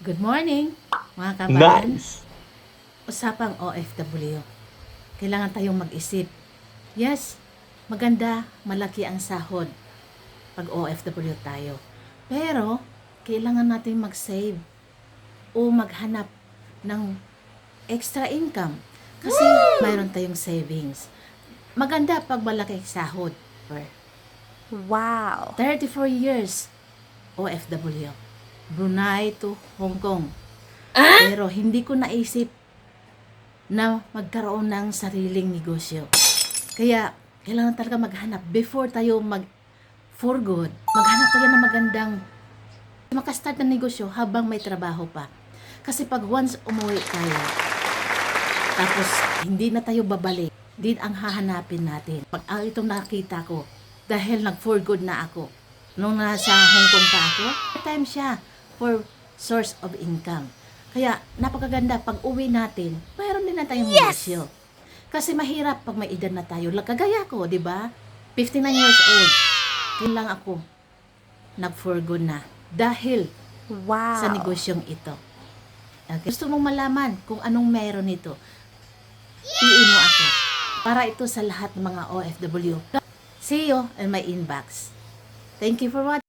Good morning, mga kabayan. Nice. Usapang OFW. Kailangan tayong mag-isip. Yes, maganda, malaki ang sahod pag OFW tayo. Pero, kailangan natin mag-save o maghanap ng extra income. Kasi mayroon tayong savings. Maganda pag malaki ang sahod. Wow. 34 years OFW. Brunei to Hong Kong. Pero hindi ko naisip na magkaroon ng sariling negosyo. Kaya, kailangan talaga maghanap before tayo for good. Maghanap tayo ng magandang makastart ng negosyo habang may trabaho pa. Kasi pag once umuwi tayo, tapos hindi na tayo babalik, din ang hahanapin natin. Pag itong nakita ko, dahil nag-for good na ako, nung nasa Hong Kong pa ako, time siya for source of income. Kaya napakaganda pag uwi natin, mayroon din na tayong negosyo. Kasi mahirap pag may edad na tayo. Kagaya ko, di ba? 59 years old. Kailan lang ako nag-for good na dahil Wow. sa negosyong ito. Okay. Gusto mong malaman kung anong meron nito, PM mo ako. Para ito sa lahat ng mga OFW. See you in my inbox. Thank you for watching.